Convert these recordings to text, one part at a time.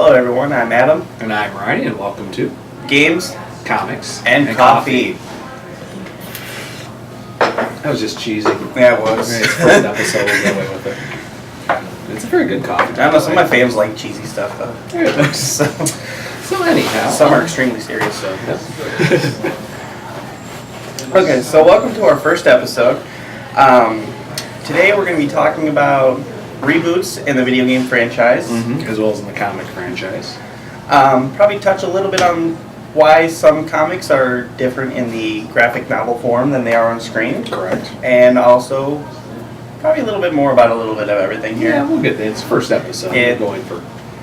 Hello everyone, I'm Adam. And I'm Ryan, and welcome to Games, Comics, and Coffee. That was just cheesy. Yeah, it was. It's the first episode, we'll get away with it. It's a very good coffee. I know some of my fans like cheesy stuff though. Yeah. So anyhow. Some are extremely serious, so. Yeah. Okay, so welcome to our first episode. Today we're going to be talking about reboots in the video game franchise. As well as in the comic franchise. Probably touch a little bit on why some comics are different in the graphic novel form than they are on screen. Correct. And also probably a little bit more about a little bit of everything here. Yeah, we'll get there. It's first episode. Yeah. We're going for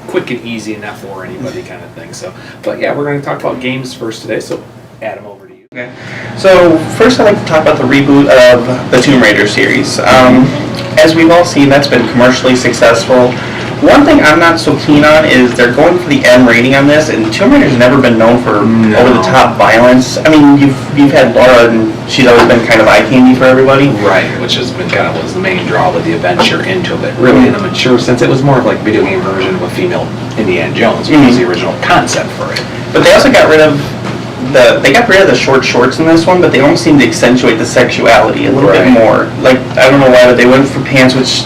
quick and easy and not for anybody kind of thing. So, but yeah, we're going to talk about games first today. So, Adam, over to you. Okay. So first I'd like to talk about the reboot of the Tomb Raider series. As we've all seen, that's been commercially successful. One thing I'm not so keen on is they're going for the M rating on this, and Tomb Raider's never been known for over-the-top violence. I mean, you've had Laura, and she's always been kind of eye candy for everybody. Right, which has been kind of was the main draw with the adventure into it. Really, in a mature sense, it was more of like video game version of a female Indiana Jones, which was the original concept for it. But they also got rid of the short shorts in this one, but they almost seem to accentuate the sexuality a little bit more. Like, I don't know why, but they went for pants, which,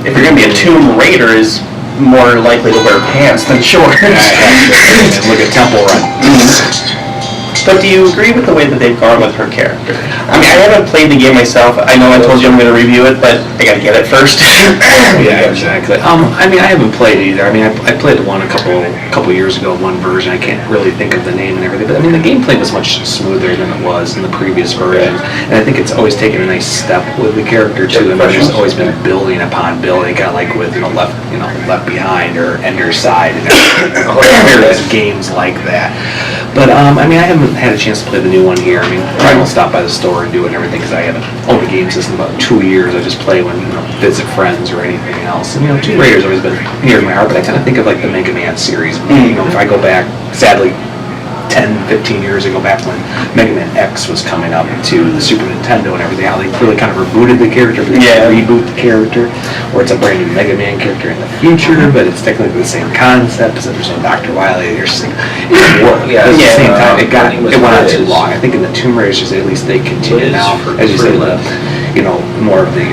if you're going to be a Tomb Raider, is more likely to wear pants than shorts. And look at Temple Run. But do you agree with the way that they've gone with her character? I mean, I haven't played the game myself. I know I told you I'm going to review it, but I got to get it first. Yeah, exactly. I mean, I haven't played either. I mean, I played one a couple years ago, one version. I can't really think of the name and everything, but I mean, the gameplay was much smoother than it was in the previous version, and I think it's always taken a nice step with the character too. I mean, there's always been building upon building, kind of like with Left Behind or Ender's Side, and various games like that. But I mean, I haven't had a chance to play the new one here. I mean, I will stop by the store and do it and everything because I haven't owned a game system in about 2 years. I just play when visit friends or anything else. And Tomb Raider's always been near my heart, but I kind of think of like the Mega Man series. If I go back, sadly, 10, 15 years ago, back when Mega Man X was coming up to the Super Nintendo and everything, how they really kind of rebooted the character, but they reboot the character, or it's a brand new Mega Man character in the future, but it's technically the same concept, because there's no Dr. Wily, there's it worked. At the same time, it went on too long. I think in the Tomb Raiders, at least they continue now, as you said, more of the,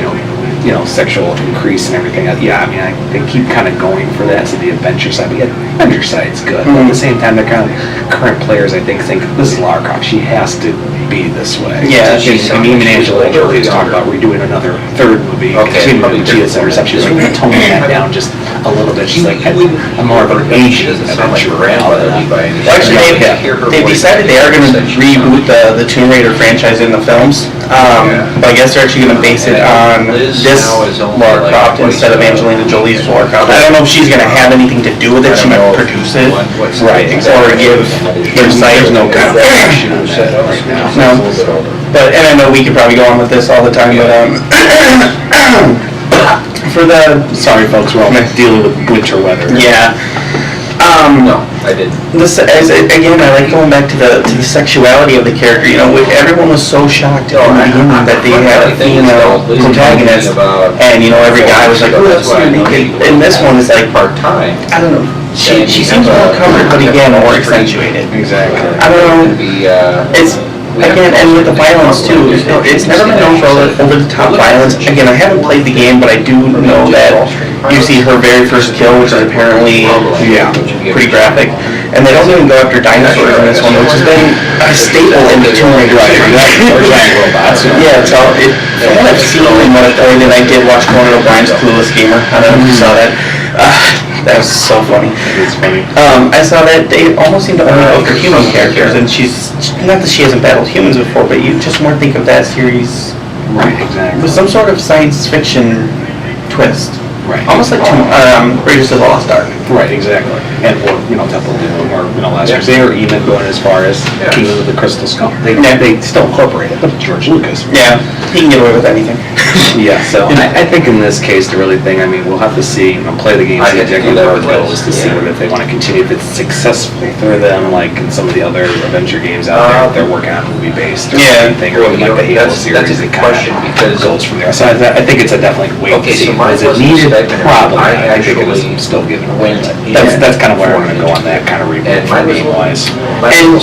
sexual increase and everything. Yeah, I mean, they keep kind of going for that, so the adventure side, but yeah, the adventure side's good. But at the same time, they're kind of, current players, I think, this is Lara Croft. She has to be this way. Yeah, I mean, even Angelina Jolie was talking about redoing another third movie. She was like, she's like toning that down just a little bit. She's like, I'm more of an Asian adventure. Actually, they've decided they are going to reboot the Tomb Raider franchise in the films. But I guess they're actually going to base it on this Lara Croft instead of Angelina Jolie's Lara Croft. I don't know if she's going to have anything to do with it. She might produce it, right? Or give insight. There's no confirmation of that right now. No, but and I know we could probably go on with this all the time, but sorry folks, we're all dealing with winter weather. Yeah. No, I didn't. Again, I like going back to the sexuality of the character. Everyone was so shocked in the beginning that they had a female protagonist, and every guy was like, "Oh, that's so naked." And this one is like part-time. I don't know. She seems more covered, but again, more accentuated. Exactly. I don't know. It's. Again, and with the violence too, it's never been known for over-the-top violence. Again, I haven't played the game, but I do know that you see her very first kill, which is apparently pretty graphic. And they don't even go after dinosaurs in this one, which has been a staple in the Tomb Raider series. Yeah, so from what I've seen and what I've played, and I did watch Conan O'Brien's Clueless Gamer. I don't know if you saw that. That was so funny. It's funny. I saw that they almost seem to only go for human characters, and she's not that she hasn't battled humans before, but you just more think of that series, Right, exactly. with some sort of science fiction twist. Right. Almost like Raiders of the Lost Ark. Right, exactly. And or Temple of Doom or last year's they were even going as far as Kingdom of the Crystal Skull. They still incorporate it, but George Lucas. Yeah, he can get away with anything. Yeah, so I think in this case the really thing, we'll have to see, play the game, see exactly where it goes to see if they want to continue, if it's successful for them, like in some of the other adventure games out there, they're working on movie based or anything, or like the Halo series. That's a good question because goes from there. So I think it's a definitely wait to see. Is it needed? Probably, I think it was still given away. That's kind of where I'm going to go on that kind of reboot for game-wise. And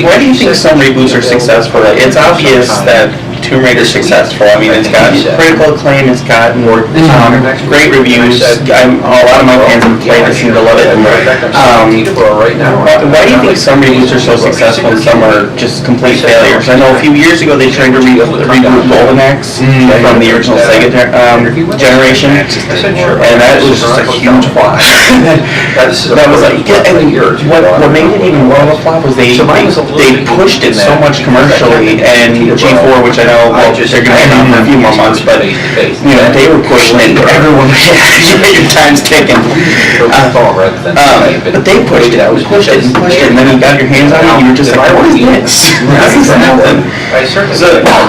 why do you think some reboots are successful? It's obvious that Tomb Raider's successful. I mean, it's got critical acclaim, it's got great reviews. A lot of my fans have played it, seem to love it. Why do you think some reboots are so successful and some are just complete failures? I know a few years ago they tried to reboot Golden Axe from the original Sega generation, and that was just a huge flop. That was like, what made it even more of a flop was they pushed it so much commercially, and G4, which I know they're going to hang on for a few more months, but they were pushing it, and everyone your time's ticking. But they pushed it, and then you got your hands on it, and you were just like, what is this? How's this happen?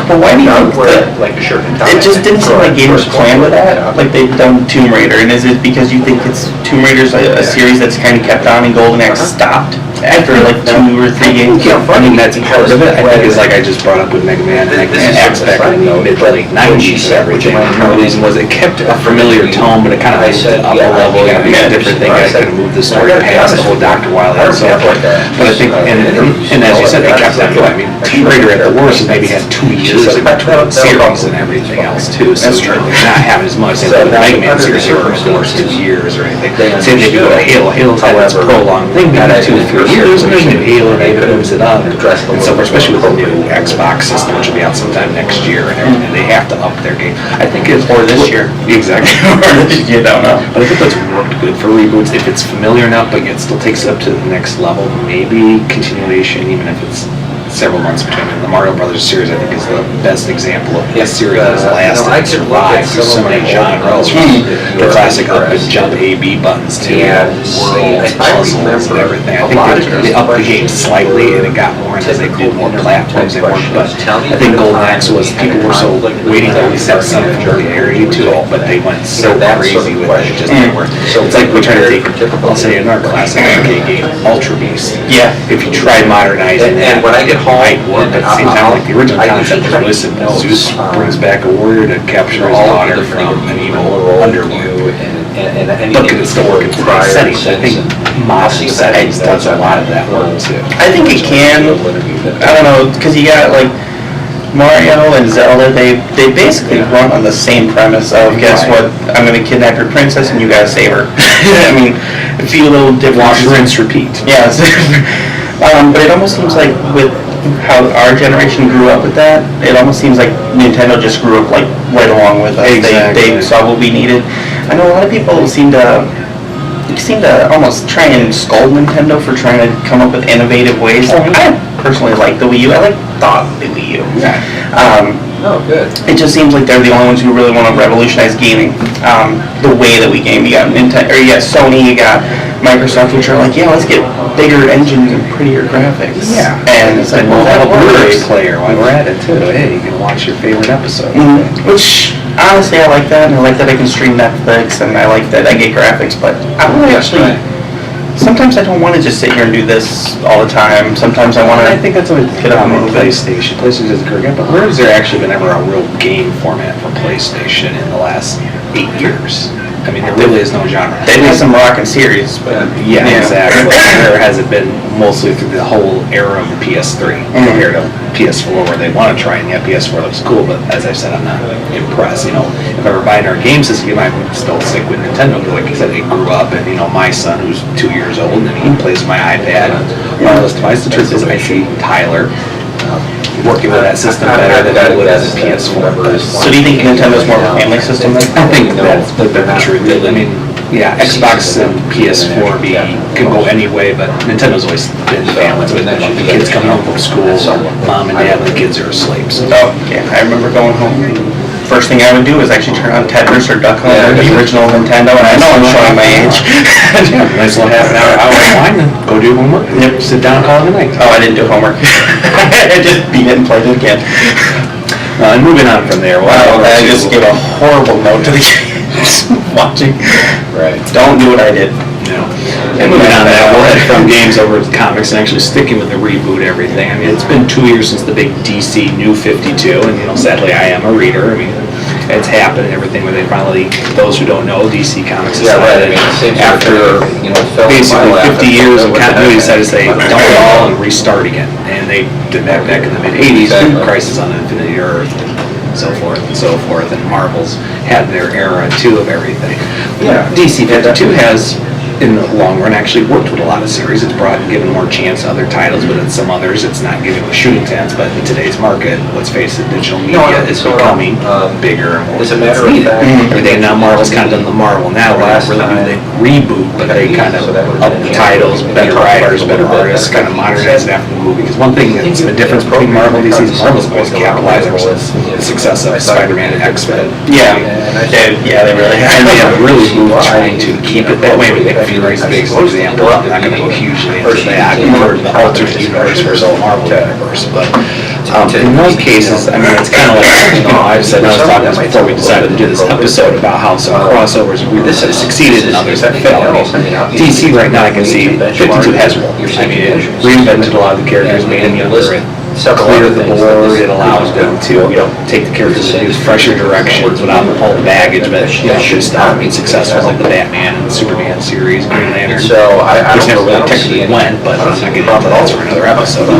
But why do you think that it just didn't seem like gamers planned with that, like they've done Tomb Raider, and is it because you think it's Tomb Raider's a series that's kind of kept on and Golden Axe stopped after like 2 or 3 games? I mean, that's part of it. I think it's like I just brought up with Mega Man X back in the mid-late 90s and everything. The reason was it kept a familiar tone, but it kind of moved it up a level. You know, a different thing. I kind of moved the story past the whole Dr. Wily and so forth. But I think, and as you said, they kept that going. I mean, Tomb Raider at the worst maybe had 2 years in between series and everything else too. So not having as much. The Mega Man series here for the worst 2 years or anything. Same thing with Halo. Halo's had its prolonged thing, maybe 2 or 3 years, and there's new Halo, and it moves it up. And so, especially with the new Xbox system, which will be out sometime next year, and everything, they have to up their game. I think it's Or this year. Exactly. Or this year, I don't know. But I think that's worked good for reboots. If it's familiar enough, but yet still takes it up to the next level, maybe continuation, even if it's several months between. The Mario Brothers series, I think, is the best example of a series that has lasted and survived through so many genres. The classic up and jump A/B buttons to worlds, puzzles, and everything. I think they upped the game slightly, and it got more as they did more platforms. They weren't, but I think Golden Axe was people were so waiting to at least have some familiarity to it, but they went so crazy with it. Just it's like we try to take, I'll say, another classic arcade game, Ultra Beast. Yeah. If you try modernizing that, when I get home, might work at the same time. Like the original concept was really simple. Zeus brings back a warrior to capture his daughter from an evil underworld. But could it still work in today's setting? I think modern settings does a lot of that work too. I think it can. I don't know, because you got like Mario and Zelda, they basically run on the same premise of, guess what, I'm going to kidnap your princess and you got to save her. I mean, a few little different... Wash, rinse, repeat. Yeah. But it almost seems like with how our generation grew up with that, it almost seems like Nintendo just grew up like right along with us. Exactly. They saw what we needed. I know a lot of people seem to almost try and scold Nintendo for trying to come up with innovative ways. I personally like the Wii U. I thought the Wii U. Yeah. Oh, good. It just seems like they're the only ones who really want to revolutionize gaming. The way that we game. You got Nintendo, or you got Sony, you got Microsoft, which are like, yeah, let's get bigger engines and prettier graphics. Yeah. And it's like, well, that Blu-ray works. player while we're at it too. Hey, you can watch your favorite episode. Which, honestly, I like that, and I like that I can stream Netflix, and I like that I get graphics, but I really actually... Sometimes I don't want to just sit here and do this all the time. Sometimes I want to... I think that's what get up and move it. PlayStation. PlayStation is correct, but where has there actually been ever a real game format for PlayStation in the last 8 years? I mean, there really is no genre. They do some rockin' series, but... Yeah, exactly. Or has it been mostly through the whole era of the PS3 compared to PS4, where they want to try, and yeah, PS4 looks cool, but as I said, I'm not impressed. You know, if I were buying our game system, I would still stick with Nintendo, because like I said, they grew up, and you know, my son, who's 2 years old, and he plays my iPad and wireless device. The truth is, I see Tyler working with that system better than I would as a PS4. So do you think Nintendo's more of a family system then? I think that's the truth. I mean, yeah, Xbox and PS4 can go any way, but Nintendo's always been family. It's always been like the kids coming home from school, mom and dad, and the kids are asleep. So. Oh, yeah, I remember going home. First thing I would do is actually turn on Tetris or Duck Hunt, or the original Nintendo, and I know I'm showing my age. Yeah, nice little half an hour of wine, then go do homework. Yep. Sit down and call it a night. Oh, I didn't do homework. I just beat it and played it again. And moving on from there, Wow, I just gave a horrible note to the kids watching. Right. Don't do what I did. And moving on that, we'll head from games over to comics and actually sticking with the reboot everything. I mean, it's been 2 years since the big DC New 52, and you know, sadly, I am a reader. I mean, it's happened and everything where they finally, those who don't know, DC Comics Yeah, right, I decided mean, the same sort of after thing, you know, film basically model 50 after years of what the continuity Batman- decided to say, dump it all and restart again. And they did that back in the mid-80s, Exactly. Crisis on Infinite Earth, and so forth and so forth, and Marvel's had their era too of everything. Yeah. DC 52 has, in the long run, actually worked with a lot of series. It's brought and given more chance to other titles, but in some others, it's not giving a shooting chance. But in today's market, let's face it, digital media is becoming bigger and more As a matter of needed. fact, Every day now, Marvel's kind of done the Marvel now. They don't really do the reboot, but they kind of up the titles, better writers, better artists, kind of modernize it after the movie. Because one thing that's the difference between Marvel and DC is Marvel's always capitalized on the success of Spider-Man and X-Men. Yeah, they really have. And they have really moved trying to keep it that way. I mean, a few very big example. I'm not going to go hugely into that for the alternate universe versus the Marvel universe, but in those cases, I mean, it's kind of like, you know, I've said, I was talking this before we decided to do this episode about how some crossovers really succeeded and others have failed. DC right now, I can see 52 has worked. I mean, it reinvented a lot of the characters, made them younger, it cleared the board, it allows them to, you know, take the characters and use fresher directions without all the baggage, but, you know, just being successful like the Batman and Superman series, Green Lantern, So I which never really don't see technically went, but I'm not getting into that for another episode.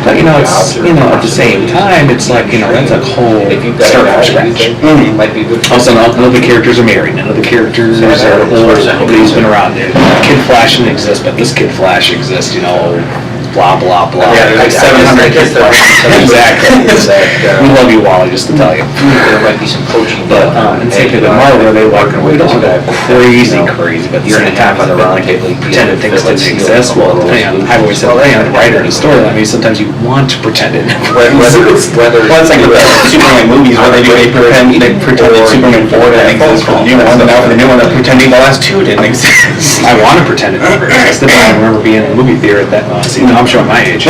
But, you know, it's, you know, at the same time, it's like, you know, that's a whole start from scratch. might be good. All of a sudden, none of the characters are married, none of the characters are old, nobody's been around. Kid Flash didn't exist, but this Kid Flash exists, you know, blah, blah, blah. Yeah, there's like 700 Kid Flash. Exactly. We love you, Wally, just to tell you. There might be some coaching. But, and same thing with Marvel, where they like, we don't go crazy, but you're in a time where like they pretend that things didn't exist. Well, depending on, I've always said, depending on the writer and the story, I mean, sometimes you want to pretend it never exists. Whether Well, it's like with the Superman movies where they pretend that Superman 4 didn't exist for the new one, and now for the new one they're pretending the last two didn't exist. I want to pretend it never existed, but I remember being in the movie theater at that, see, now I'm showing my age.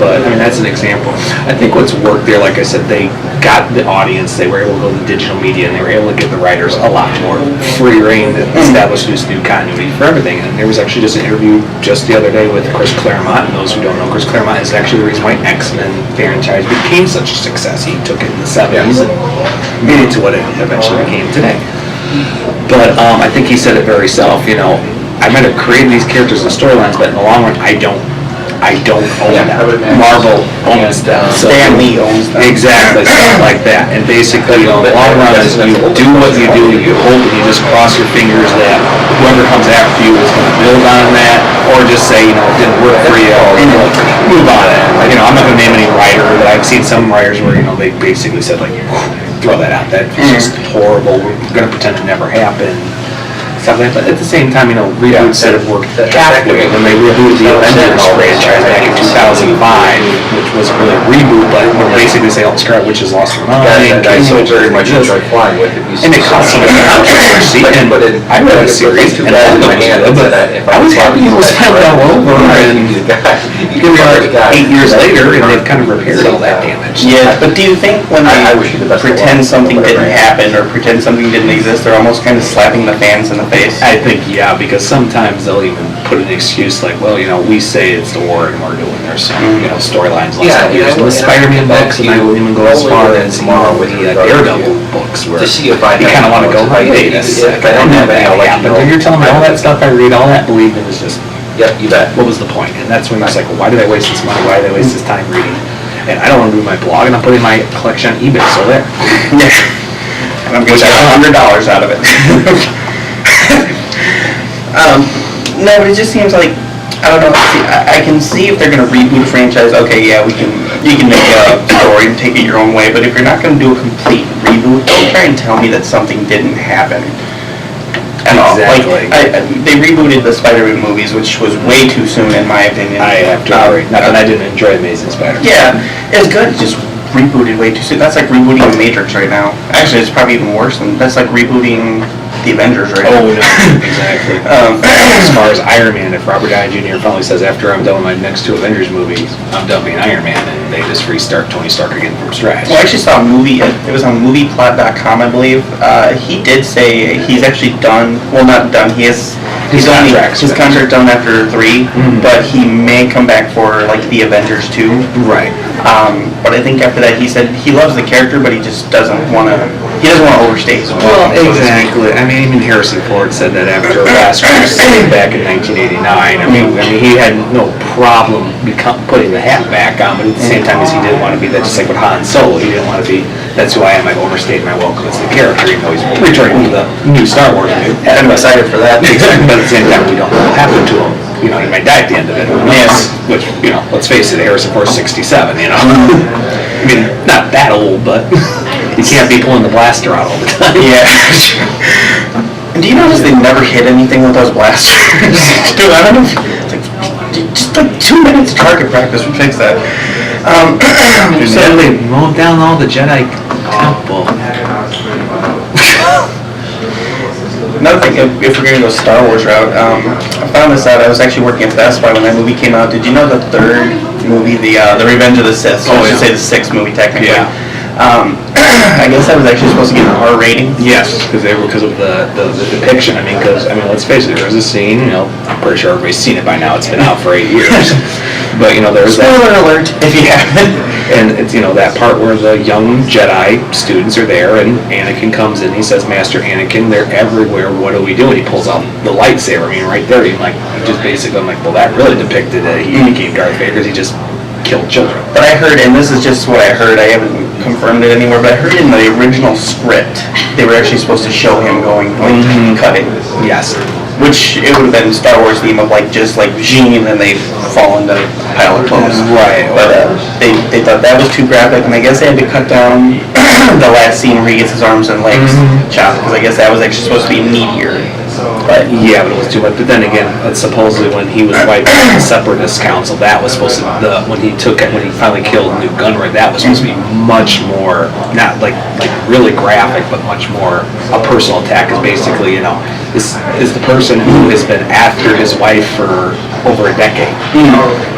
But, I mean, that's an example. I think what's worked there, like I said, they got the audience, they were able to go to digital media, and they were able to give the writers a lot more free reign to establish this new continuity for everything. And there was actually just an interview just the other day with Chris Claremont, and those who don't know, Chris Claremont is actually the reason why X-Men franchise became such a success. He took it in the 70s and made it to what it eventually became today. But I think he said it very self, you know, I might have created these characters and storylines, but in the long run, I don't own them. Marvel owns them. So Stan Lee owns them. Exactly, stuff like that. And basically, in the long run, is you do what you do, you hope, and you just cross your fingers that whoever comes after you is going to build on that, or just say, you know, it didn't work for you, or move on it. You know, I'm not going to name any writer, but I've seen some writers where, you know, they basically said, like, throw that out. That's just horrible. We're going to pretend it never happened. Stuff like that. But at the same time, you know, reboots that have worked halfway. When they rebooted the Avengers franchise back in 2005, which was really a reboot, but would basically say, oh, Scarlet Witch has lost her mind, I so very much and enjoy flying with it. it caused some controversy. And I read a series, and that was good, but I was happy it was kind of all over, and here we are 8 years later, and they've kind of repaired all that damage. Yeah, but do you think when I they wish you the best of pretend luck. something didn't happen or pretend something didn't exist, they're almost kind of slapping the fans in the face? I think, yeah, because sometimes they'll even put an excuse like, well, you know, we say it's the war and we're doing there's some, you know, storylines last couple years in the Spider-Man books, and I won't even go as far as tomorrow with the Daredevil books, where To see if I you kind of want to go, like, wait a second, I don't know that happened, and you're telling me all that stuff I read, all that believed in is just, Yep, you bet. what was the point? And that's when it's like, well, why did I waste this money, why did I waste this time reading? And I don't want to do my blog, and I'm putting my collection on eBay, so there. Yeah. And I'm gonna get $100 out of it. No, but it just seems like, I don't know, see, I can see if they're gonna reboot a franchise, okay, yeah, you can make a story and take it your own way, but if you're not gonna do a complete reboot, don't try and tell me that something didn't happen. At all. Exactly. Like, they rebooted the Spider-Man movies, which was way too soon in my opinion. I have to agree, not that I didn't enjoy Amazing Spider-Man. Yeah, it was good, just rebooted way too soon. That's like rebooting the Matrix right now. Actually, it's probably even worse than, that's like rebooting the Avengers right now. Oh, no, exactly. As far as Iron Man, if Robert Downey Jr. finally says, after I'm done with my next 2 Avengers movies, I'm done being Iron Man, and they just restart Tony Stark again from scratch. Well, I actually saw a movie, it was on movieplot.com, I believe. He did say he's actually done, well, not done, he has His contract's his finished. contract's done after 3, but he may come back for like the Avengers 2. Right. But I think after that he said he loves the character, but he just doesn't want to. He doesn't want to overstay his welcome. so to speak. Exactly. I mean, even Harrison Ford said that after Last Crusade back in 1989. I mean, he had no problem putting the hat back on, but at the same time as he didn't want to be that, just like with Han Solo, he didn't want to be, that's who I am, I've overstayed my welcome as the character, even though he's returning to the new Star Wars movie. And I'm excited for that. Exactly. But at the same time, we don't know what happened to him. You know, he might die at the end of it. Yes. Which, you know, let's face it, Harrison Ford's 67, you know. I mean, not that old, but you can't be pulling the blaster out all the time. Yeah. Do you notice they never hit anything with those blasters? Dude, I don't know. Just like 2 minutes target practice would fix that. So they mowed down all the Jedi temple. Another thing, if we're going to go Star Wars route, I found this out. I was actually working at Best Buy when that movie came out. Did you know the 3rd movie, the Revenge of the Sith? So I should say the 6th movie technically. Yeah. I guess that was actually supposed to get an R rating. Yes, because of the depiction. I mean, let's face it, there was a scene. You know, I'm pretty sure everybody's seen it by now. It's been out for 8 years. But you know, there's that. Spoiler alert! If you haven't. And it's, you know, that part where the young Jedi students are there and Anakin comes in, he says, Master Anakin, they're everywhere, what do we do? And he pulls out the lightsaber, I mean, right there, he just basically, I'm like, well, that really depicted that he became Darth Vader, he just killed children. But I heard, and this is just what I heard, I haven't confirmed it anywhere, but I heard in the original script, they were actually supposed to show him going, cutting. Yes. Which, it would have been Star Wars theme of just like Gene, and then they fall into a pile of clothes. Right. But they thought that was too graphic, and I guess they had to cut down the last scene where he gets his arms and legs chopped, because I guess that was actually supposed to be meatier. But yeah, but it was too much. But then again, supposedly when he was wiping out the Separatist Council, that was supposed to when he finally killed Newt Gunray, that was supposed to be much more, not like really graphic, but much more a personal attack. Is basically, you know, this is the person who has been after his wife for over a decade,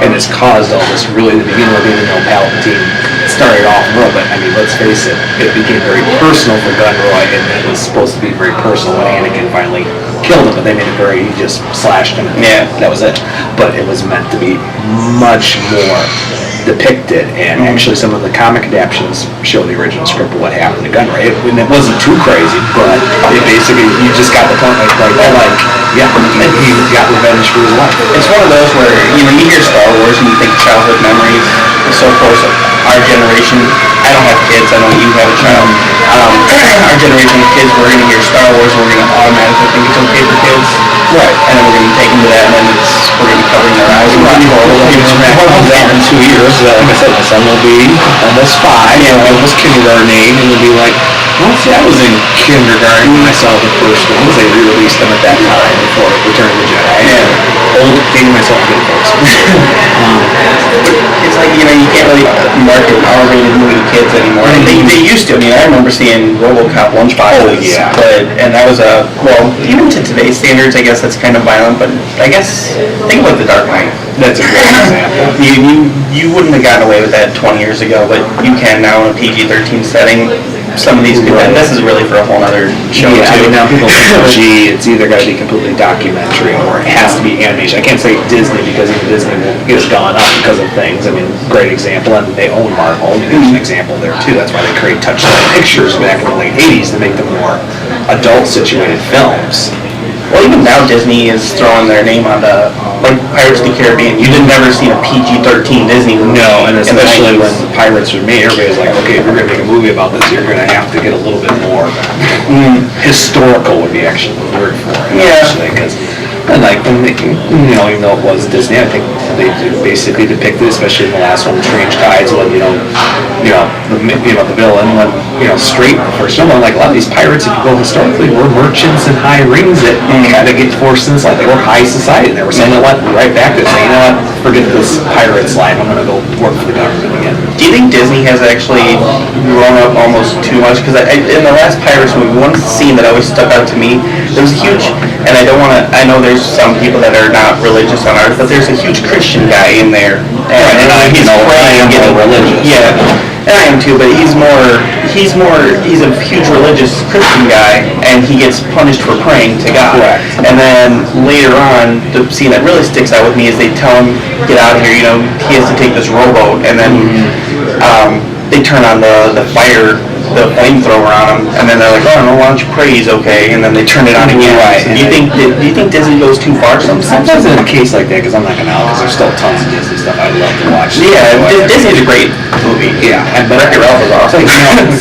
and has caused all this. Really, the beginning of even though Palpatine started off real, but I mean, let's face it, it became very personal for Gunray, and it was supposed to be very personal when Anakin finally killed him, but they made it very, he just slashed him, and that was it. But it was meant to be much more depicted, and actually some of the comic adaptions show the original script of what happened to Gunray. And it wasn't too crazy, but it basically, you just got the point, he got revenge for his life. it's one of those where, you know, you hear Star Wars and you think childhood memories are so close. Our generation, I don't have kids, I know you have a child. Our generation of kids, we're going to hear Star Wars, we're going to automatically think it's okay for kids. Right. And then we're going to take them to that, and then we're going to be covering their eyes. In 2 years, like I said, my son will be almost 5, almost kindergarten age, and he'll be like, well, see, I was in kindergarten when I saw the first ones. They re-released them at that time before Return of the Jedi. Old, dating myself a bit, folks. It's like, you know, you can't really market an R-rated movie to kids anymore. They used to. I mean, I remember seeing RoboCop lunchboxes. And that was even to today's standards, I guess that's kind of violent, but I guess, think about The Dark Knight. That's a great example. You wouldn't have gotten away with that 20 years ago, but you can now in a PG-13 setting. Some of these, this is really for a whole other show too. I mean, now people think, gee, it's either got to be completely documentary or it has to be animation. I can't say Disney because even Disney has gone up because of things. I mean, great example, and they own Marvel. I mean, there's an example there too. That's why they create Touchstone Pictures back in the late 80s to make them more adult-situated films. Well, even now Disney is throwing their name on the, like Pirates of the Caribbean. You did never see a PG-13 Disney movie. No, and especially when Pirates were made, everybody's like, okay, if you're going to make a movie about this, you're going to have to get a little bit more historical would be actually the word for it. Actually, because, even though it was Disney, I think they basically depicted, especially in the last one, Strange Tides, when, the villain went, straight for someone. Like a lot of these pirates, if you go historically, were merchants and high rings that had to get forced in. Like they were high society. They were saying, went right back to saying, forget this pirates life. I'm going to go work for the government again. Do you think Disney has actually grown up almost too much? Because in the last Pirates movie, one scene that always stuck out to me, there was a huge, and I know there's some people that are not religious on Earth, but there's a huge Christian guy in there. And he's praying, I am more religious. Yeah, and I am too, but he's a huge religious Christian guy, and he gets punished for praying to God. Correct. And then later on, the scene that really sticks out with me is they tell him, get out of here, he has to take this rowboat, and then they turn on the flamethrower on him, and then they're like, oh no, why don't you pray he's okay, and then they turn it on again. Right. So do you think Disney goes too far sometimes? Sometimes in a case like that, because I'm not going to out, because there's still tons of Disney stuff I love to watch. Yeah, Disney's a great movie. Yeah, but Wreck-It Ralph is awesome.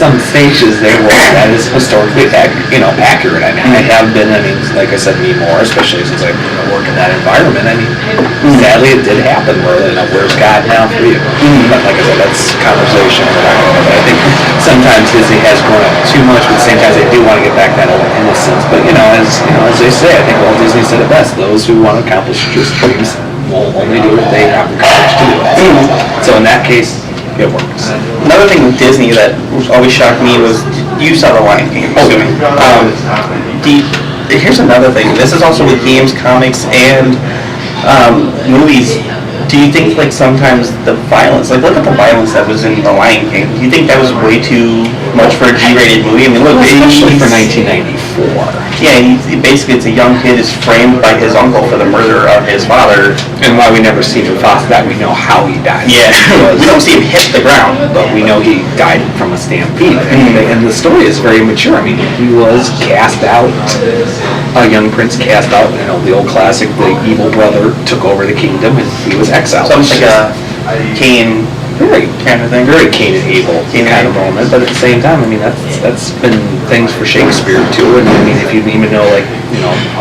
some stages they will, that is historically accurate. I mean, I have been, like I said, me more, especially since I work in that environment. I mean, sadly it did happen where, where's God now for you? But like I said, that's conversation. But I think sometimes Disney has grown up too much, but at the same time they do want to get back that old innocence. But as they say, I think Walt Disney said it best: those who want to accomplish just dreams will only do what they have the courage to do. So in that case, it works. Another thing with Disney that always shocked me was, you saw The Lion King, I'm assuming. Here's another thing. This is also with games, comics, and movies. Do you think sometimes the violence, look at the violence that was in The Lion King. Do you think that was way too much for a G-rated movie? I mean, look, especially for 1994. Yeah, basically it's a young kid is framed by his uncle for the murder of his father. And why we never see him foster that, we know how he died. Yeah, we don't see him hit the ground, but we know he died from a stampede. And the story is very mature. I mean, he was cast out, a young prince cast out. The old classic, the evil brother took over the kingdom, and he was exiled. Something like a Cain kind of thing. Very Cain and Abel kind of moment. But at the same time, I mean, that's been things for Shakespeare too. And I mean, if you even know, if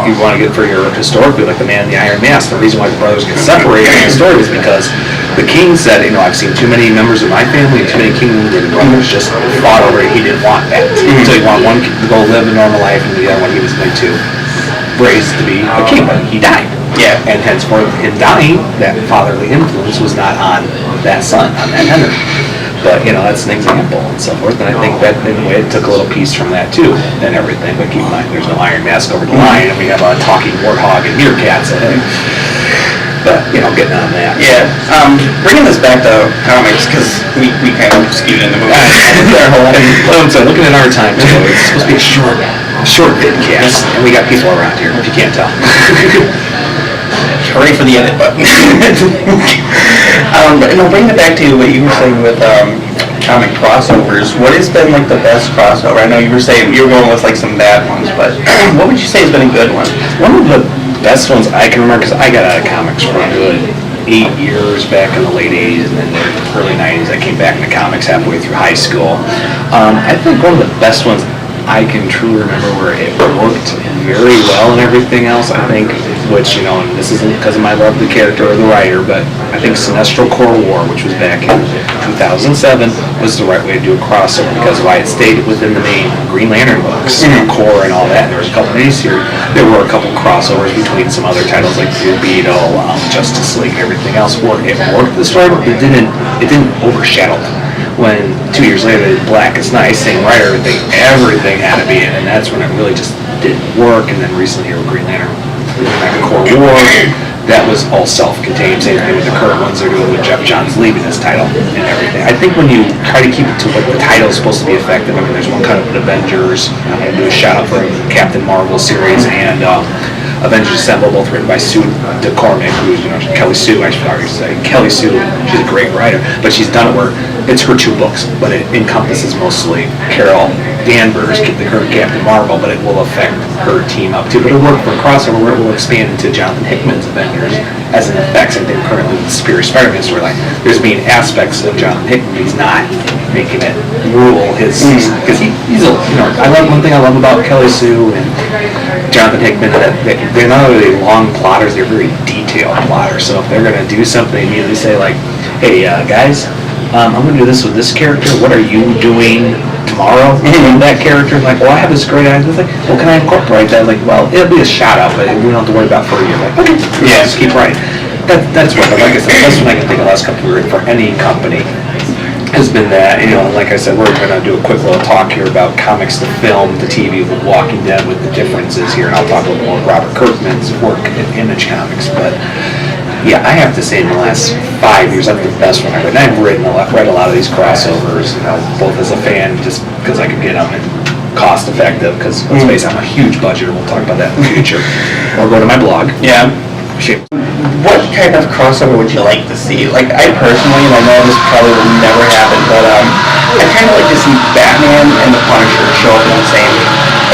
you want to get for your historically, like the Man in the Iron Mask, the reason why the brothers get separated in the story is because the king said, I've seen too many members of my family, too many kingdoms where the brothers just fought over it. He didn't want that. So he wanted one to go live a normal life, and the other one he was going to raise to be a king. But he died. Yeah. And henceforth, him dying, that fatherly influence was not on that son, on that Henry. But, that's an example and so forth. And I think that, in a way, it took a little piece from that, too, and everything. But keep in mind, there's no Iron Mask over the lion, and we have a talking warthog and meerkat, so, but, getting on that. Yeah. Bringing this back to comics, because we kind of skewed in the movie. So looking at our time, too, it's supposed to be a short vidcast, and we got people around here, if you can't tell. Hooray for the edit button. But bringing it back to what you were saying with comic crossovers, what has been the best crossover? I know you were saying you were going with some bad ones, but what would you say has been a good one? One of the best ones I can remember, because I got out of comics for a good 8 years back in the late 80s and then the early 90s. I came back into comics halfway through high school. I think one of the best ones I can truly remember where it worked very well and everything else, I think, which, and this isn't because of my love of the character or the writer, but I think Sinestro Corps War, which was back in 2007, was the right way to do a crossover because why it stayed within the main Green Lantern books, Corps and all that, and there was a couple miniseries. There were a couple crossovers between some other titles like Blue Beetle, Justice League, and everything else. It worked the story, but it didn't overshadow them. When 2 years later they did Blackest Night, same writer, everything had to be in, and that's when it really just didn't work. And then recently here with Green Lantern, Corps War, that was all self-contained. Same thing with the current ones they're doing with Jeff Johns leaving his title and everything. I think when you try to keep it to what the title is supposed to be effective, I mean, there's one kind of Avengers. I'm going to do a shout out for the Captain Marvel series and Avengers Assemble, both written by Sue DeCormick, who's Kelly Sue, I should already say. Kelly Sue, she's a great writer, but she's done it where it's her 2 books, but it encompasses mostly Carol Danvers, the current Captain Marvel, but it will affect her team up too. But it'll work for a crossover where it will expand into Jonathan Hickman's Avengers as an effect. Same thing currently with the Superior Spider-Man storyline. There's being aspects of Jonathan Hickman, but he's not making it rule his, because he's a, I love one thing I love about Kelly Sue and Jonathan Hickman, that they're not really long plotters, they're very detailed plotters. So if they're going to do something, they immediately say hey guys, I'm going to do this with this character, what are you doing tomorrow with that character? Well, I have this great idea. Well, can I incorporate that? Well, it'll be a shout out, but we don't have to worry about for a year. Okay, yeah, just keep writing. That's what, like I said, the best one I can think of the last couple of years for any company has been that, like I said, we're going to do a quick little talk here about comics to film, to TV with Walking Dead, with the differences here, and I'll talk a little more about Robert Kirkman's work in Image Comics, but Yeah, I have to say in the last 5 years, that's the best one I've read. And I've read a lot of these crossovers, both as a fan, just because I could get them and cost effective, because let's face it, I'm a huge budgeter. We'll talk about that in the future. Or go to my blog. Yeah. Shit. What kind of crossover would you like to see? Like, I personally, and I know this probably will never happen, but I kind of like to see Batman and the Punisher show up in the same.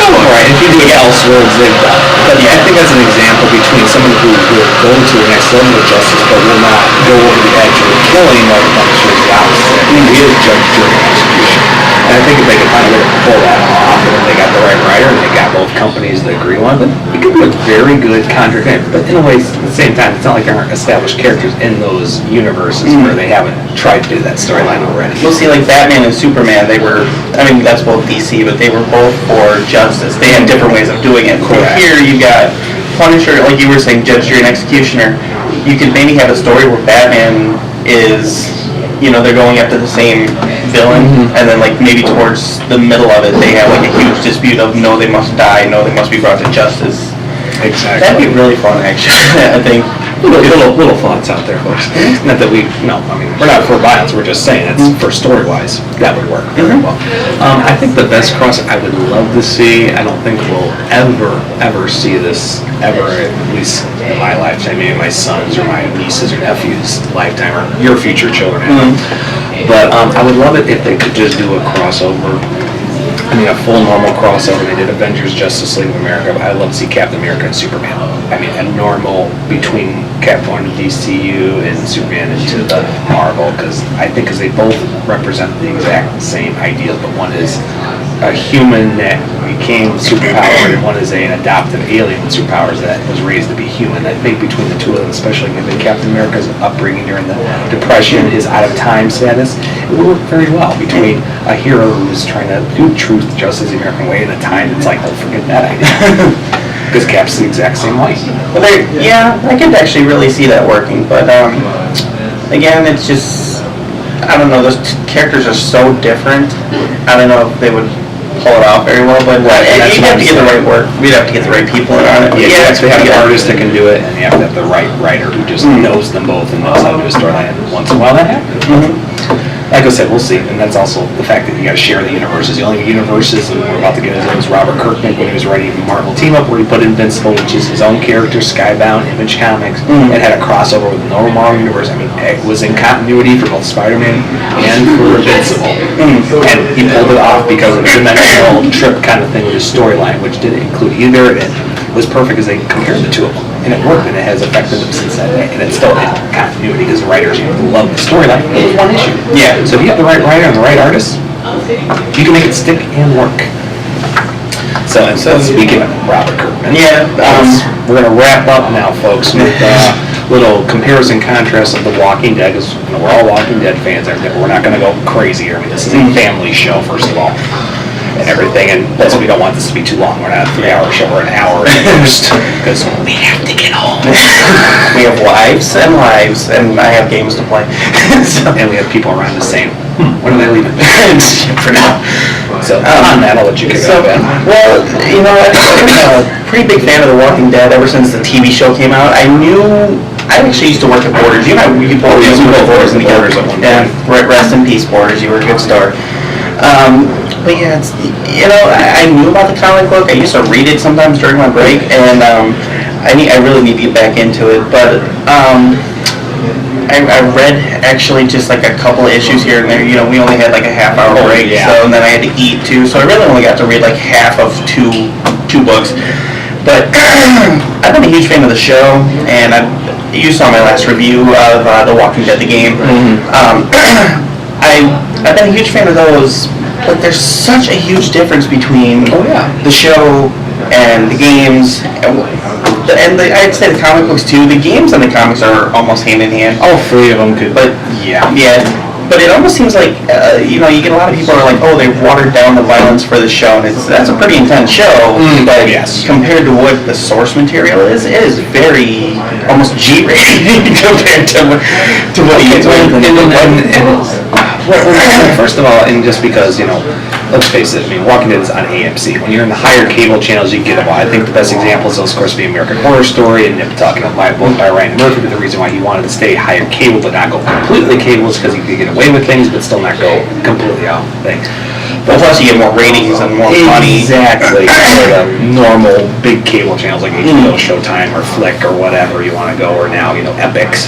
Right, if you do Elseworlds, they've done it. But yeah, I think that's an example between someone who will go to the next level of justice, but will not go over the edge of killing, while the Punisher is the opposite. I mean, he is judge, jury, and execution. And I think if they could find a way to pull that off, and if they got the right writer, and they got both companies that agree on it, it could be a very good contract. But in a way, at the same time, it's not like there aren't established characters in those universes where they haven't tried to do that storyline already. We'll see, like Batman and Superman, they were, I mean, that's both DC, but they were both for justice. They had different ways of doing it. Correct. Here you got Punisher, like you were saying, judge, jury, and executioner. You could maybe have a story where Batman is, they're going after the same villain, and then like maybe towards the middle of it, they have like a huge dispute of no, they must die, no, they must be brought to justice. Exactly. That'd be really fun, actually. I think. Little thoughts out there, folks. Not that we're not for violence, we're just saying it's for story-wise, that would work very well. I think the best cross I would love to see, I don't think we'll ever see this, ever, at least in my lifetime, maybe my sons or my nieces or nephews' lifetime, or your future children. But I would love it if they could just do a crossover. I mean, a full normal crossover. They did Avengers, Justice League of America, but I'd love to see Captain America and Superman. I mean, a normal between Captain and DCU and Superman into the Marvel, because they both represent the exact same ideas, but one is a human that became superpowered, and one is an adopted alien with superpowers that was raised to be human. I think between the two of them, especially given Captain America's upbringing during the Depression, his out-of-time status, it would work very well between a hero who's trying to do truth, justice, the American way, in a time that's like, oh, forget that idea. Because Cap's the exact same way. Well, I could actually really see that working, but again, it's just, I don't know, those characters are so different. I don't know if they would pull it off very well, but you'd have to get the right work. We'd have to get the right people in on it. Yeah, you actually have an artist that can do it, and you have to have the right writer who just knows them both and knows how to do a storyline. And once in a while that happens. Like I said, we'll see. And that's also the fact that you got to share the universes. The only universes, and we're about to get into was Robert Kirkman when he was writing Marvel Team Up, where he put Invincible, which is his own character, Skybound, Image Comics, and had a crossover with the normal Marvel universe. I mean, it was in continuity for both Spider-Man and for Invincible. And he pulled it off because of the dimensional trip kind of thing with his storyline, which didn't include either of it. It was perfect because they compared the two of them. And it worked, and it has affected them since that day. And it's still in continuity because the writers love the storyline. It was one issue. Yeah. So if you have the right writer and the right artist, you can make it stick and work. So speaking of Robert Kirkman, we're going to wrap up now, folks, with a little comparison contrast of The Walking Dead, because we're all Walking Dead fans. We're not going to go crazy here. I mean, this is a family show, first of all. And everything, and plus we don't want this to be too long. We're not a 3-hour show, we're an hour at most, because we have to get home. We have lives, and I have games to play. And we have people around the same, when are they leaving? For now. So, on that, I'll let you kick it off, Ben. Well, I'm a pretty big fan of The Walking Dead ever since the TV show came out. I actually used to work at Borders. You both worked at Borders in the Borders at one point. Yeah, rest in peace, Borders. You were a good star. But yeah, I knew about the comic book. I used to read it sometimes during my break, and I really need to get back into it. But I read actually just like a couple of issues here and there. We only had like a half-hour break, so and then I had to eat too. So I really only got to read like half of two books. But I've been a huge fan of the show, and you saw my last review of The Walking Dead, the game. I've been a huge fan of those, but there's such a huge difference between the show and the games, and I'd say the comic books too. The games and the comics are almost hand in hand. All three of them could. But but it almost seems like you get a lot of people are like, oh, they've watered down the violence for the show, and that's a pretty intense show. But compared to what the source material is, it is very almost G-rated compared to what you get. First of all, and just because, let's face it, I mean, Walking Dead is on AMC. When you're in the higher cable channels, you get it. I think the best example is, of course, the American Horror Story, and Nip talking about my book by Ryan Murphy, but the reason why he wanted to stay higher cable but not go completely cable is because he could get away with things but still not go completely out with things. But plus you get more ratings and more money. Exactly. The normal big cable channels like HBO, Showtime, or Flick, or whatever you want to go, or now, Epix.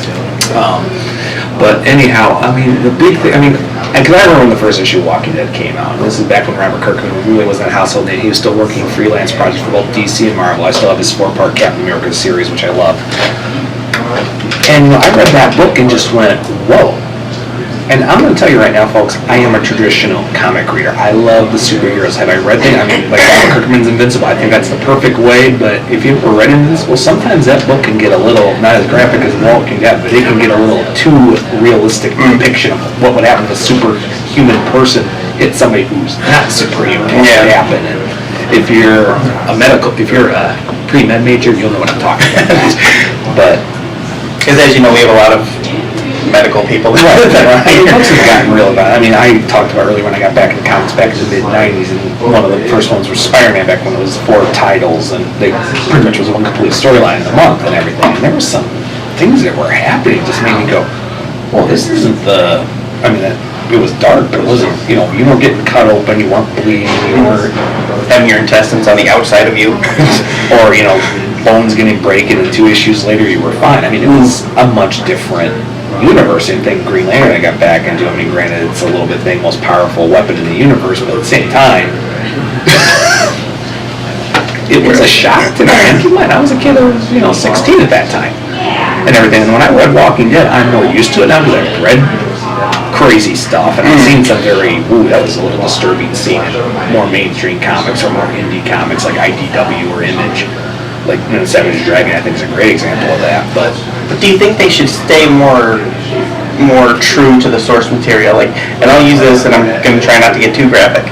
But anyhow, I mean, the big thing, because I remember when the first issue of Walking Dead came out, and this is back when Robert Kirkman really wasn't a household name. He was still working freelance projects for both DC and Marvel. I still have his 4-part Captain America series, which I love. And I read that book and just went, whoa. And I'm going to tell you right now, folks, I am a traditional comic reader. I love the superheroes. Have I read them? Like Robert Kirkman's Invincible, I think that's the perfect way, but if you've ever read into this, well, sometimes that book can get a little, not as graphic as Walt can get, but it can get a little too realistic depiction of what would happen to a superhuman person hit somebody who's not superhuman. What would happen? And if you're a pre-med major, you'll know what I'm talking about. But, because as you know, we have a lot of medical people. Books have gotten real about it. I talked about earlier when I got back in the comics back in the mid-90s, and one of the first ones was Spider-Man back when it was 4 titles, and they pretty much was one complete storyline in a month and everything. And there were some things that were happening just made me go, well, this isn't it was dark, but it wasn't, you weren't getting cut open, you weren't bleeding, you weren't having your intestines on the outside of you. or, bones getting breaking, and 2 issues later you were fine. It was a much different universe. Same thing, Green Lantern I got back into. Granted, it's a little bit the most powerful weapon in the universe, but at the same time, it was a shock to me. And keep in mind, I was a kid, I was 16 at that time, and everything. And when I read Walking Dead, I'm more used to it now because I've read crazy stuff, and I've seen some that was a little disturbing scene in more mainstream comics or more indie comics like IDW or Image. Like Savage Dragon, I think is a great example of that. But do you think they should stay more true to the source material? And I'll use this, and I'm going to try not to get too graphic.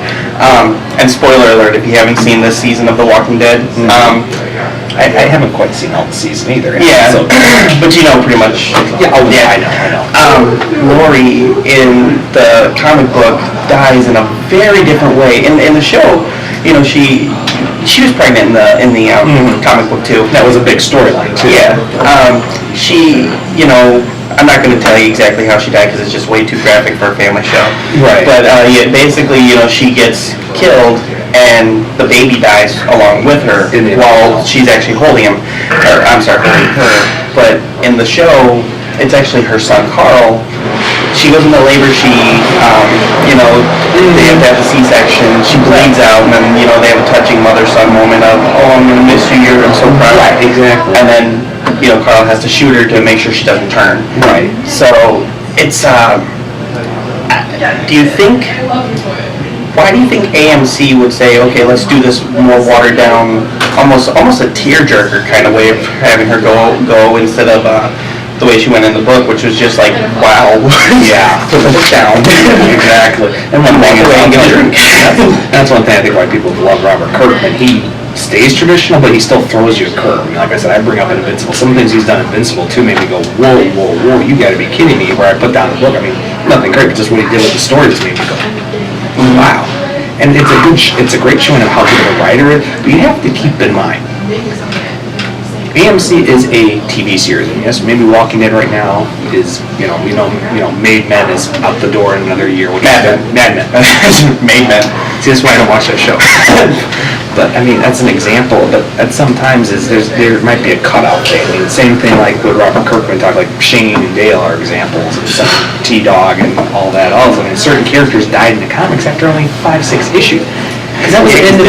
And spoiler alert, if you haven't seen this season of The Walking Dead, I haven't quite seen all the season either. Yeah, so, but pretty much. Yeah, I know. Lori in the comic book dies in a very different way. In the show, she was pregnant in the comic book too. That was a big storyline too. Yeah. She, I'm not going to tell you exactly how she died because it's just way too graphic for a family show. Right. But basically, she gets killed and the baby dies along with her while she's actually holding him. Holding her. But in the show, it's actually her son Carl. She goes into labor, they have to have a C-section, she bleeds out, and then, they have a touching mother-son moment of, oh, I'm going to miss you, I'm so proud. Right, exactly. And then, Carl has to shoot her to make sure she doesn't turn. Right. So, it's, why do you think AMC would say, okay, let's do this more watered down, almost a tearjerker kind of way of having her go instead of, the way she went in the book, which was just like, wow. Yeah. Put the book down. Exactly. And one thing that's one thing I think why people love Robert Kirkman. He stays traditional, but he still throws you a curve. Like I said, I bring up Invincible. Some things he's done Invincible too made me go, whoa, you gotta be kidding me, where I put down the book. Nothing great, but just what he did with the story just made me go, wow. And it's a great showing of how good of a writer is, but you have to keep in mind, AMC is a TV series, and yes, maybe Walking Dead right now is, Made Men is out the door in another year. Mad Men. Made Men. See, that's why I don't watch that show. But that's an example. But that sometimes there might be a cutout thing. Same thing like with Robert Kirkman talked, like Shane and Dale are examples of some T-Dog and all that. Also, certain characters died in the comics after only 5-6 issues. Because that was the end of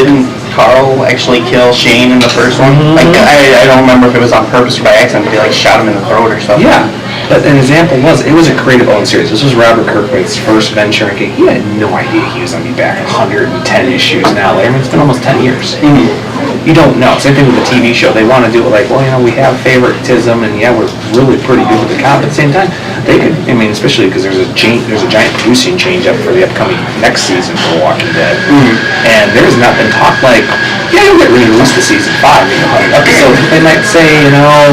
Carl actually kill Shane in the first one. I don't remember if it was on purpose or by accident, but they shot him in the throat or something. Yeah, but an example it was a creative owned series. This was Robert Kirkman's first venture. He had no idea he was going to be back 110 issues now later. It's been almost 10 years. You don't know. Same thing with the TV show. They want to do it like, we have favoritism, and we're really pretty good with the out. But at the same time, they could, I mean, especially because there's a giant producing change up for the upcoming next season for Walking Dead. And there's not been talk like, yeah, you'll get released to season 5, 100 episodes. They might say,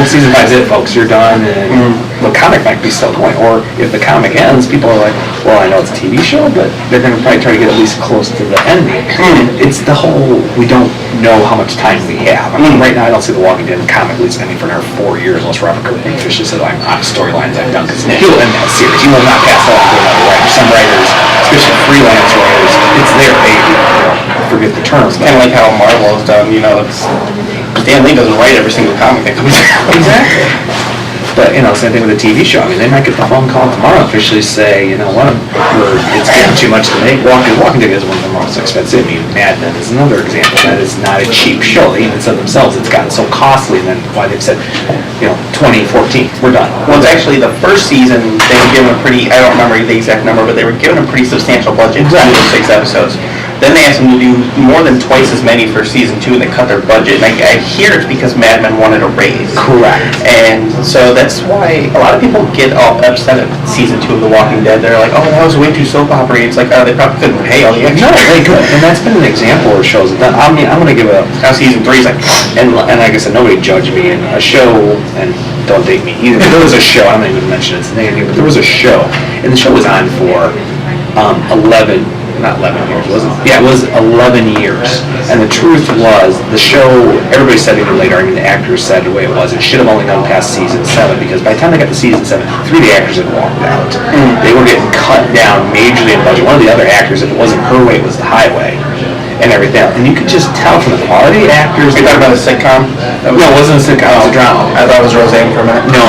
season 5's it, folks, you're done, and the comic might be still going. Or if the comic ends, people are like, well, I know it's a TV show, but they're going to probably try to get at least close to the ending. It's the whole, we don't know how much time we have. I mean, right now I don't see The Walking Dead comic at least ending for another 4 years, unless Robert Kirkman officially said, I'm out of storylines I'm done, because he'll end that series. He will not pass that on to another writer. Some writers, especially freelance writers, it's their baby. Forget the terms. Kind of like how Marvel has done, Stan Lee doesn't write every single comic that comes out. Exactly. But, same thing with a TV show. I mean, they might get the phone call tomorrow and officially say, what, it's getting too much to make. Walking Dead is one of the most expensive. I mean, Mad Men is another example. That is not a cheap show. They even said themselves it's gotten so costly, and then why they've said, 2014, we're done. Well, it's actually the first season, they were given I don't remember the exact number, but they were given a pretty substantial budget to do 6 episodes. Then they asked them to do more than twice as many for season 2, and they cut their budget. And I hear it's because Mad Men wanted a raise. Correct. And so that's why a lot of people get all upset at season 2 of The Walking Dead. They're like, oh, that was way too soap opera. It's like, oh, they probably couldn't pay all the extra. No, they could. And that's been an example where shows have done. I mean, I'm going to give Now season 3 is like, and like I said, nobody judge me. In a show, and don't date me either, but there was a show, I'm not even going to mention its name here, but there was a show, and the show was on for not 11 years, was it? Yeah, it was 11 years. And the truth was, the show, everybody said even later, I mean, the actors said the way it was, it should have only gone past season 7, because by the time they got to season 7, 3 of the actors had walked out. They were getting cut down majorly in budget. One of the other actors, if it wasn't her way, it was the highway. And everything else. And you could just tell from the quality of the actors. Are you talking about a sitcom? No, it wasn't a sitcom, it was a drama. I thought it was Roseanne for a minute. No.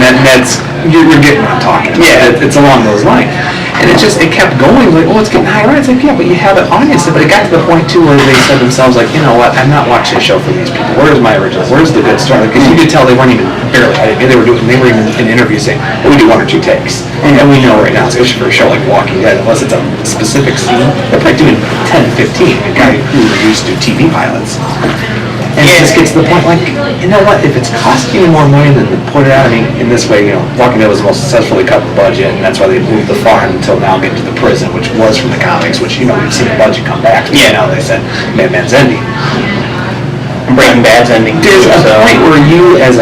And that's, you're getting what I'm talking about. Yeah. It's along those lines. And it kept going, like, oh, it's getting higher. It's like, yeah, but you have an audience. But it got to the point, too, where they said themselves, like, you know what, I'm not watching a show for these people. Where's my original? Where's the good story? Because you could tell they weren't even, barely, they were even in interviews saying, well, we do 1 or 2 takes. And we know right now, especially for a show like Walking Dead, unless it's a specific scene, they're probably doing 10, 15. A guy who used to do TV pilots. And it just gets to the point, like, you know what, if it's costing you more money than to put it out, I mean, in this way, Walking Dead was the most successfully cut budget, and that's why they moved the farm until now getting to the prison, which was from the comics, which, we've seen the budget come back. Yeah. Now they said, Mad Men's ending. Breaking Bad's ending. There's a point where you, and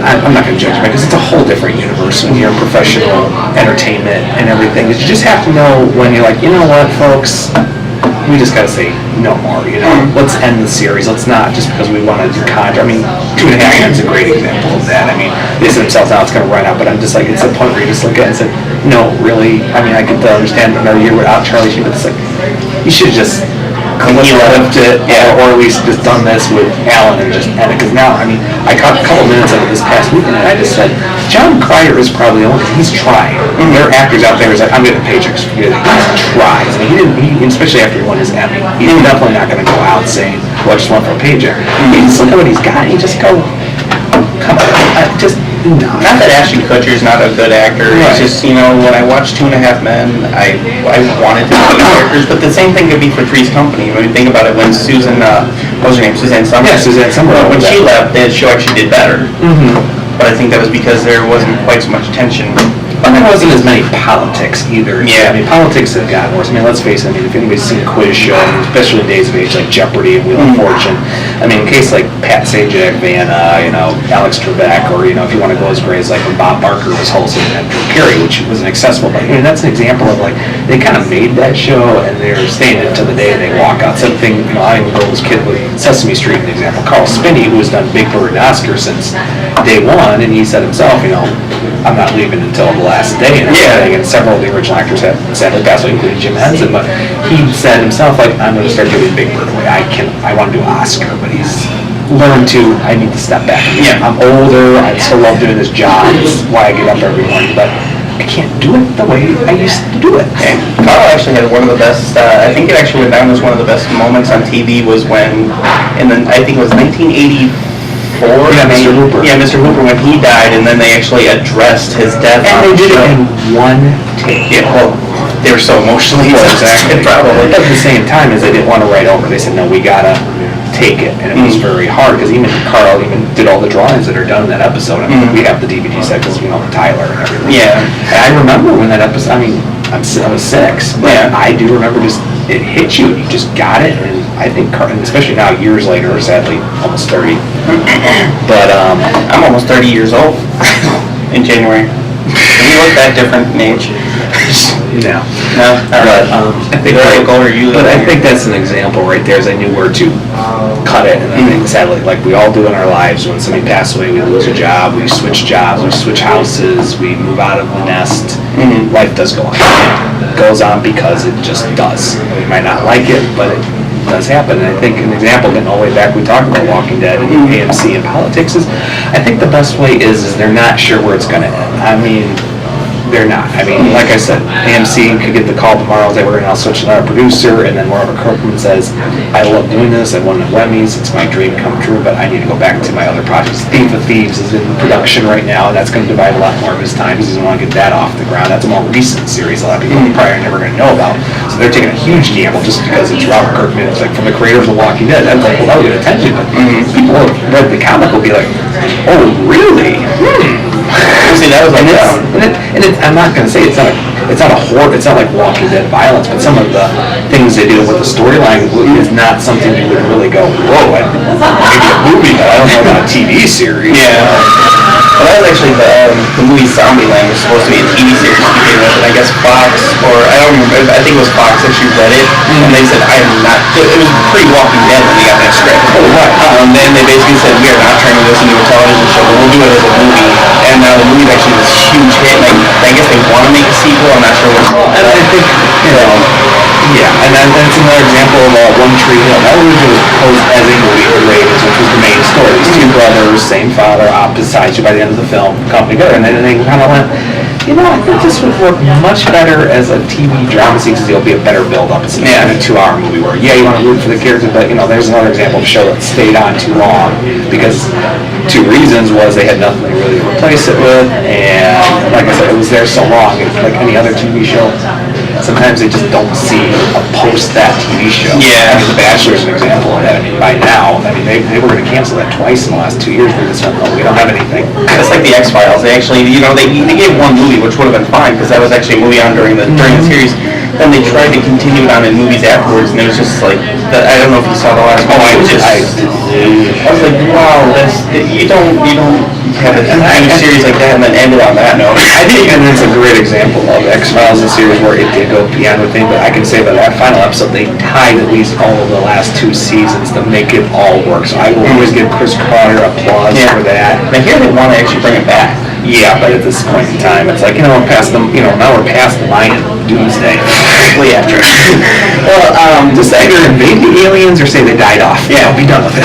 I'm not going to judge you, because it's a whole different universe when you're in professional entertainment and everything, is you just have to know when you're like, you know what, folks, we just got to say no more, Let's end the series. Let's not, just because we want to do content. I mean, 2.5 Men's a great example of that. I mean, they said themselves, now it's going to run out, but I'm just like, it's a point where you just look at it and say, no, really? I mean, I could understand another year without Charlie Sheen, but it's like, you should just left it, or at least just done this with Alan and just end it. Because now, I mean, I caught a couple minutes of it this past week, and I just said, John Cryer is probably the only, because he's trying. There are actors out there who's like, I'm getting paychecks for it. He's tried. I mean, especially after he won his Emmy, he's definitely not going to go out saying, well, I just want for a paycheck. He's look at what he's got, and you just go, come on, no. Not that Ashton Kutcher's not a good actor. Right. It's just, when I watched 2.5 Men, I wanted to be characters, but the same thing could be for Three's Company. I mean, think about it, when Susan, what was her name? Suzanne Summers? Yeah, Suzanne Summers. When she left, the show actually did better. But I think that was because there wasn't quite so much tension. But there wasn't as many politics either. Yeah. I mean, politics have gotten worse. I mean, let's face it. I mean, if anybody's seen a quiz show, especially in days of age like Jeopardy and Wheel of Fortune, I mean, in case like Pat Sajak, Vanna, Alex Trebek, or, if you want to go as great as like when Bob Barker was hosting and Drew Carey, which was inaccessible. But, that's an example of like, they kind of made that show and they're staying it until the day they walk out. Something, I even know this kid with Sesame Street, an example. Carl Spinney, who has done Big Bird and Oscar since day one, and he said himself, I'm not leaving until the last day, and everything. And several of the original actors have sadly passed away, including Jim Henson. But he said himself, like, I'm going to start doing Big Bird away. I want to do Oscar, but he's learned I need to step back. Yeah. I'm older. I still love doing this job. It's why I get up every morning, but I can't do it the way I used to do it. And Carl actually had one of the best, I think it actually went down as one of the best moments on TV was when, I think it was 1984. Yeah, Mr. Hooper. Yeah, Mr. Hooper, when he died, and then they actually addressed his death. And they did it in one take. Yeah, well, they were so emotionally Exactly. probably. But at the same time, as they didn't want to write over, they said, no, we gotta take it, and it was very hard, because even Carl even did all the drawings that are done in that episode. I mean, we have the DVD set, because, Tyler and everything. Yeah. And I remember when that episode, I was 6, but I do remember just, it hit you, you just got it, and I think, and especially now, years later, sadly, almost 30, but, I'm almost 30 years old in January. We look that different in age. No. No? Alright. I think I think that's an example right there, is I knew where to cut it, and I think sadly, like we all do in our lives, when somebody passes away, we lose a job, we switch jobs, we switch houses, we move out of the nest, life does go on. It goes on because it just does. We might not like it, but it does happen. And I think an example, getting all the way back, we talked about Walking Dead and AMC and politics, is I think the best way is they're not sure where it's going to end. I mean, they're not. I mean, like I said, AMC could get the call tomorrow, say we're going to switch to another producer, and then Robert Kirkman says, I love doing this, I won the Emmys, it's my dream come true, but I need to go back to my other projects. Thief of Thieves is in production right now, and that's going to divide a lot more of his time, because he doesn't want to get that off the ground. That's a more recent series a lot of people probably are never going to know about. So they're taking a huge gamble just because it's Robert Kirkman. It's like from the creators of Walking Dead. That's like, well, that would get attention, but people who have read the comic will be like, oh, really? See, that was like, I'm not going to say it's not a horror, it's not like Walking Dead violence, but some of the things they do with the storyline is not something you would really go, whoa, maybe a movie, but I don't know about a TV series. Yeah. Well, that was actually the movie Zombieland was supposed to be a TV series to begin with, and I guess Fox, or I don't remember, I think it was Fox actually read it, and they said, I am not, it was pre-Walking Dead when they got that script. Then they basically said, we are not turning this into a television show, but we'll do it as a movie. And now the movie actually was a huge hit, and I guess they want to make a sequel, I'm not sure what. And I think, yeah, and then it's another example of One Tree Hill. That originally was proposed as a movie for Ravens, which was the main story. These two brothers, same father, opposite sides, by the end of the film, come together, and then they kind of went, I think this would work much better as a TV drama series, because it'll be a better build-up. It's not a 2-hour movie where, you want to root for the characters, but, there's another example of a show that stayed on too long, because 2 reasons was they had nothing really to replace it with, and like I said, it was there so long, it's like any other TV show. Sometimes they just don't see a post that TV show. Yeah. I mean, The Bachelor is an example of that. I mean, by now, they were going to cancel that twice in the last 2 years. They just went, we don't have anything. It's like the X-Files. They actually, they gave one movie, which would have been fine, because that was actually a movie on during the series. Then they tried to continue it on in movies afterwards, and it was just like, I don't know if you saw the last one. I was like, wow, you don't have a new series like that and then end it on that note. I think, and it's a great example of X-Files, a series where it did go beyond the thing, but I can say that final episode, they tied at least all of the last 2 seasons to make it all work. So I will always give Chris Carter applause for that. I hear they want to actually bring it back. Yeah, but at this point in time, it's like, we're past them, now we're past the line of doomsday. Way after. Well, just either invade the aliens or say they died off. Yeah, be done with it.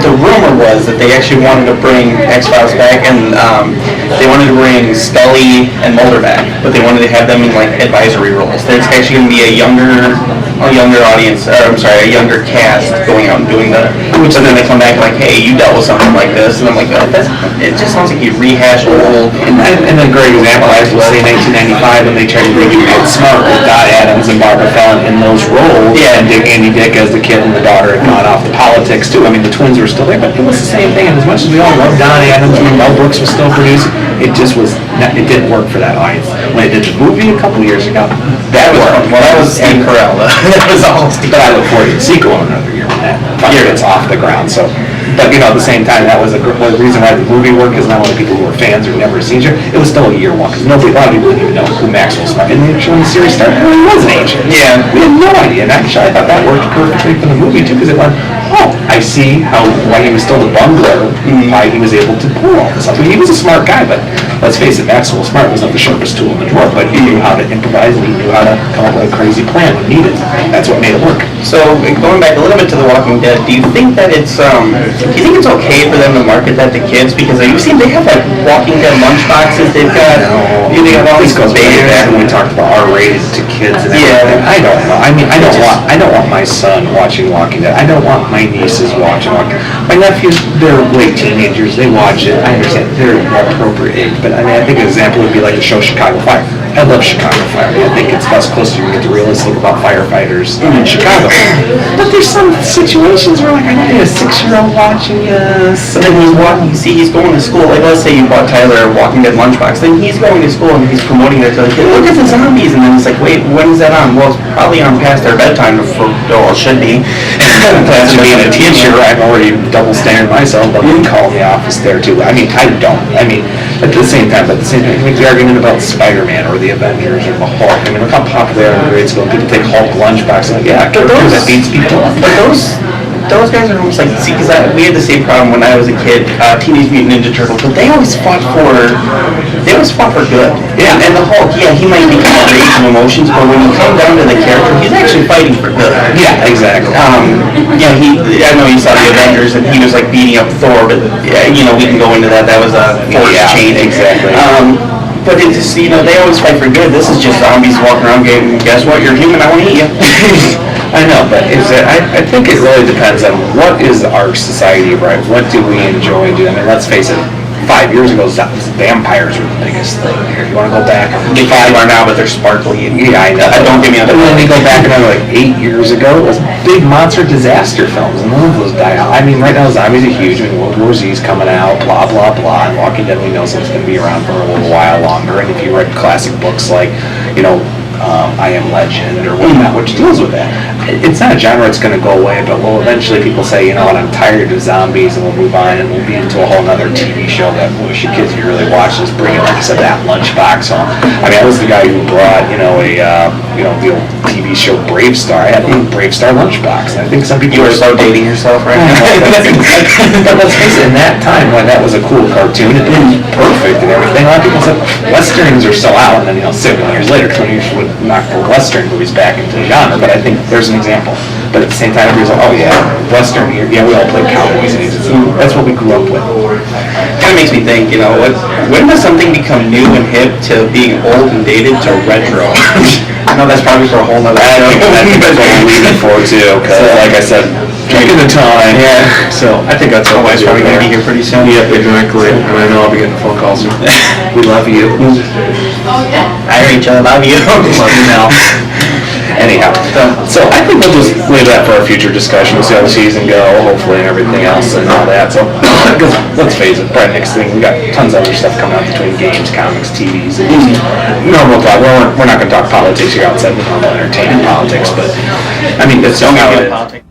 The rumor was that they actually wanted to bring X-Files back, and they wanted to bring Scully and Mulder back, but they wanted to have them in like advisory roles. There's actually going to be a younger audience, a younger cast going out and doing that. Which then they come back and like, hey, you dealt with something like this, and I'm like, it just sounds like you rehash old. And a great example, I have to say, 1995 when they tried to redo Get Smart with Don Adams and Barbara Fallon in those roles. Yeah, and Andy Dick as the kid and the daughter had gone off to politics too. I mean, the twins were still there, but it was the same thing. And as much as we all loved Don Adams and Mel Brooks was still producing, it didn't work for that audience. When it did the movie a couple years ago, that worked. Well, that was Steve Carell. That was all Steve. But I look forward to the sequel in another year when that gets off the ground. So. But at the same time, that was the reason why the movie worked, is not only people who were fans or never seen it, it was still a year one, because a lot of people didn't even know who Maxwell Smart. And when the series started, he was an agent. Yeah. We had no idea, and actually I thought that worked perfectly for the movie too, because it went, I see why he was still the bungler, why he was able to pull all this up. I mean, he was a smart guy, but let's face it, Maxwell Smart was not the sharpest tool in the drawer, but he knew how to improvise, and he knew how to come up with a crazy plan when needed. That's what made it work. So, going back a little bit to The Walking Dead, do you think that it's okay for them to market that to kids? Because you see, they have like Walking Dead lunchboxes. They've got, they have all these goes back when we talked about R-rated to kids and everything. I don't know. I mean, I don't want my son watching Walking Dead. I don't want my nieces watching Walking Dead. My nephews, they're late teenagers. They watch it. I understand they're more appropriate age, but I mean, I think an example would be like the show Chicago Fire. I love Chicago Fire. I think it's best close to get the realistic about firefighters in Chicago. But there's some situations where like I need a 6-year-old watching this. But then he's walking, you see he's going to school, like let's say you bought Tyler a Walking Dead lunchbox, then he's going to school and he's promoting it to the kid, look at the zombies, and then it's like, wait, when is that on? Well, it's probably on past their bedtime, well, it should be. As being a teacher, I've already double standard myself, but we call the office there too. I mean, I don't. I mean, at the same time, make the argument about Spider-Man or the Avengers or the Hulk. I mean, look how popular in grade school. People take Hulk lunchbox and like, yeah, character that beats people. But those guys are almost like, see, because we had the same problem when I was a kid, Teenage Mutant Ninja Turtles, but they always fought for good. Yeah. And the Hulk, yeah, he might be kind of rage and emotions, but when you come down to the character, he's actually fighting for good. Yeah, exactly. Yeah, I know you saw the Avengers, and he was like beating up Thor, but yeah, you know, we can go into that. That was a forced change. Exactly. But it's just, you know, they always fight for good. This is just zombies walking around going, guess what, you're human, I want to eat you. I know, but I think it really depends on what is our society, right? What do we enjoy doing? I mean, let's face it, 5 years ago, vampires were the biggest thing here. You want to go back? The 5 are now, but they're sparkly. Yeah, I know. Don't give me But then we go back another like 8 years ago, it was big monster disaster films, and none of those die out. I mean, right now zombies are huge. I mean, World War Z's coming out, blah, blah, blah, and Walking Dead, we know so it's going to be around for a little while longer. And if you read classic books like, you know, I Am Legend or whatnot, which deals with that. It's not a genre that's going to go away, but will eventually people say, you know what, I'm tired of zombies, and we'll move on, and we'll be into a whole other TV show that we wish you kids would really watch. Just bring it, like I said, that lunchbox home. I mean, I was the guy who brought, the old TV show Brave Star. I had a Brave Star lunchbox, and I think some people You were so dating yourself right now. But let's face it, in that time when that was a cool cartoon, it was perfect and everything, a lot of people said, Westerns are so out, and then, 7 years later, 20 years would knock the Western movies back into the genre, but I think there's an example. But at the same time, everybody's like, oh yeah, Western, yeah, we all played cowboys, and that's what we grew up with. Kind of makes me think, when does something become new and hip to being old and dated to retro? I know that's probably for a whole nother show. I think that's what we're leaving for too, because like I said, taking the time. Yeah. So I think that's My what wife's probably going to be here pretty soon. Yep, exactly. And I know I'll be getting phone calls soon. we love you. I reach out, love you. Love you, Mel. Anyhow, so I think we'll just leave that for our future discussion. We'll see how the season go, hopefully, and everything else and all that. So, because let's face it, probably next thing, we got tons of other stuff coming out between games, comics, TVs, and normal talk. We're not going to talk politics here outside the normal entertainment politics, but I mean, it's Don't how get it into politics.